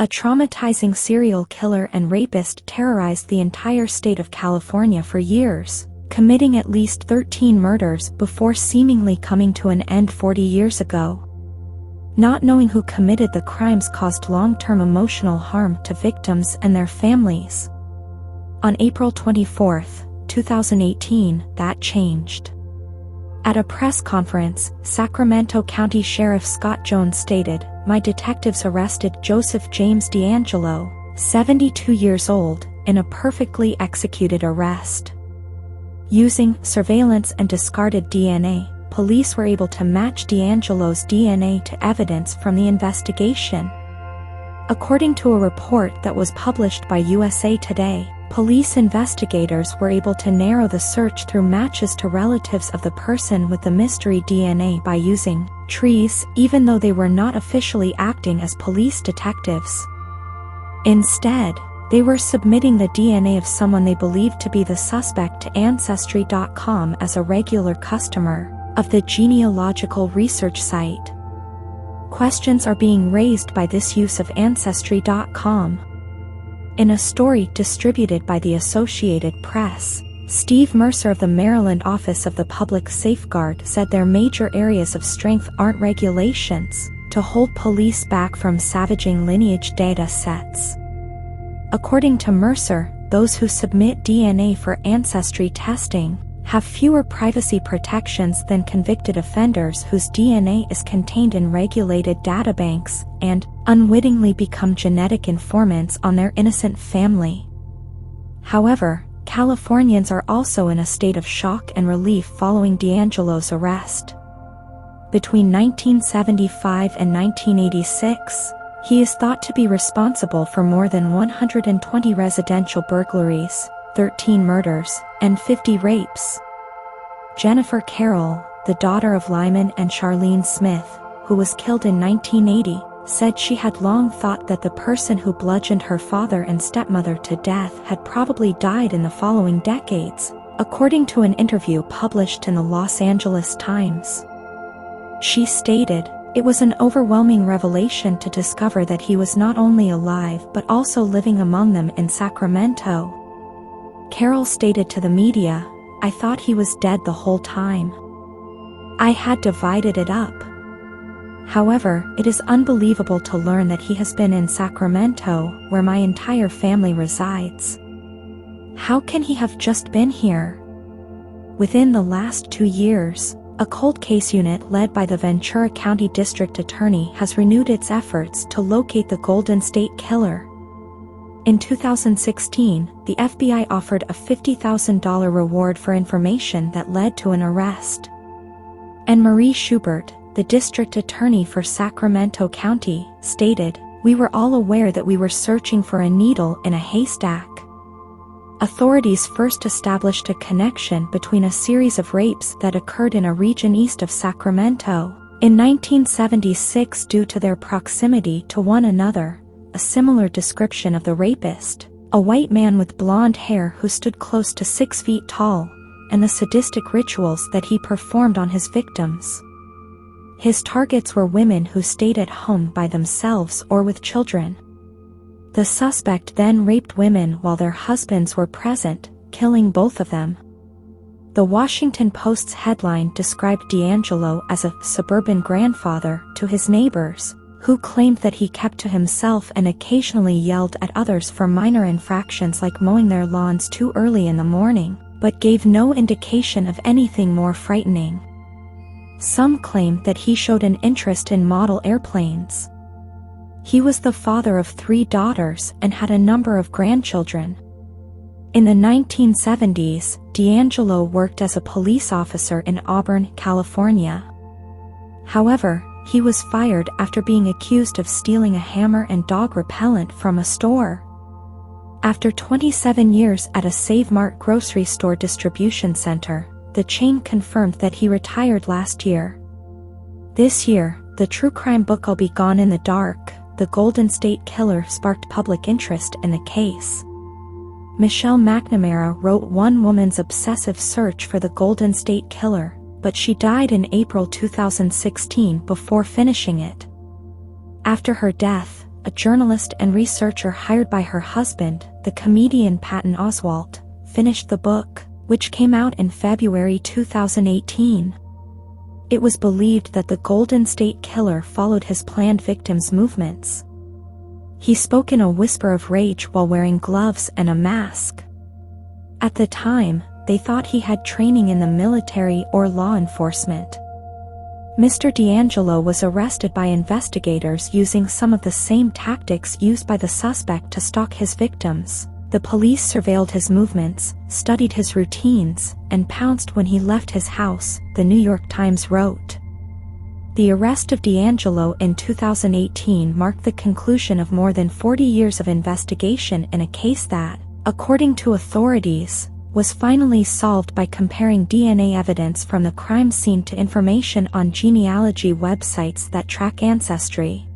A traumatizing serial killer and rapist terrorized the entire state of California for years, committing at least 13 murders before seemingly coming to an end 40 years ago. Not knowing who committed the crimes caused long-term emotional harm to victims and their families. On April 24, 2018, that changed. At a press conference, Sacramento County Sheriff Scott Jones stated, "My detectives arrested Joseph James DeAngelo, 72 years old, in a perfectly executed arrest. Using surveillance and discarded DNA, police were able to match DeAngelo's DNA to evidence from the investigation." According to a report that was published by USA Today, police investigators were able to narrow the search through matches to relatives of the person with the mystery DNA by using trees, even though they were not officially acting as police detectives. Instead, they were submitting the DNA of someone they believed to be the suspect to Ancestry.com as a regular customer of the genealogical research site. Questions are being raised by this use of Ancestry.com. In a story distributed by the Associated Press, Steve Mercer of the Maryland Office of the Public Safeguard said their major areas of strength aren't regulations to hold police back from savaging lineage data sets. According to Mercer, those who submit DNA for ancestry testing have fewer privacy protections than convicted offenders whose DNA is contained in regulated databanks and unwittingly become genetic informants on their innocent family. However, Californians are also in a state of shock and relief following DeAngelo's arrest. Between 1975 and 1986, he is thought to be responsible for more than 120 residential burglaries, 13 murders, and 50 rapes. Jennifer Carroll, the daughter of Lyman and Charlene Smith, who was killed in 1980, said she had long thought that the person who bludgeoned her father and stepmother to death had probably died in the following decades, according to an interview published in the Los Angeles Times. She stated, "It was an overwhelming revelation to discover that he was not only alive but also living among them in Sacramento." Carroll stated to the media, "I thought he was dead the whole time. I had divided it up. However, it is unbelievable to learn that he has been in Sacramento, where my entire family resides. How can he have just been here?" Within the last 2 years, a cold case unit led by the Ventura County District Attorney has renewed its efforts to locate the Golden State Killer. In 2016, the FBI offered a $50,000 reward for information that led to an arrest. And Marie Schubert, the district attorney for Sacramento County, stated, "We were all aware that we were searching for a needle in a haystack." Authorities first established a connection between a series of rapes that occurred in a region east of Sacramento in 1976 due to their proximity to one another. A similar description of the rapist, a white man with blonde hair who stood close to 6 feet tall, and the sadistic rituals that he performed on his victims. His targets were women who stayed at home by themselves or with children. The suspect then raped women while their husbands were present, killing both of them. The Washington Post's headline described DeAngelo as a suburban grandfather to his neighbors, who claimed that he kept to himself and occasionally yelled at others for minor infractions like mowing their lawns too early in the morning, but gave no indication of anything more frightening. Some claimed that he showed an interest in model airplanes. He was the father of 3 daughters and had a number of grandchildren. In the 1970s, DeAngelo worked as a police officer in Auburn, California. However, he was fired after being accused of stealing a hammer and dog repellent from a store. After 27 years at a Save Mart grocery store distribution center, the chain confirmed that he retired last year. This year, the true crime book I'll Be Gone in the Dark, The Golden State Killer sparked public interest in the case. Michelle McNamara wrote one woman's obsessive search for the Golden State Killer, but she died in April 2016 before finishing it. After her death, a journalist and researcher hired by her husband, the comedian Patton Oswalt, finished the book, which came out in February 2018. It was believed that the Golden State Killer followed his planned victims' movements. He spoke in a whisper of rage while wearing gloves and a mask. At the time, they thought he had training in the military or law enforcement. Mr. D'Angelo was arrested by investigators using some of the same tactics used by the suspect to stalk his victims. The police surveilled his movements, studied his routines, and pounced when he left his house, the New York Times wrote. The arrest of D'Angelo in 2018 marked the conclusion of more than 40 years of investigation in a case that, according to authorities, was finally solved by comparing DNA evidence from the crime scene to information on genealogy websites that track ancestry.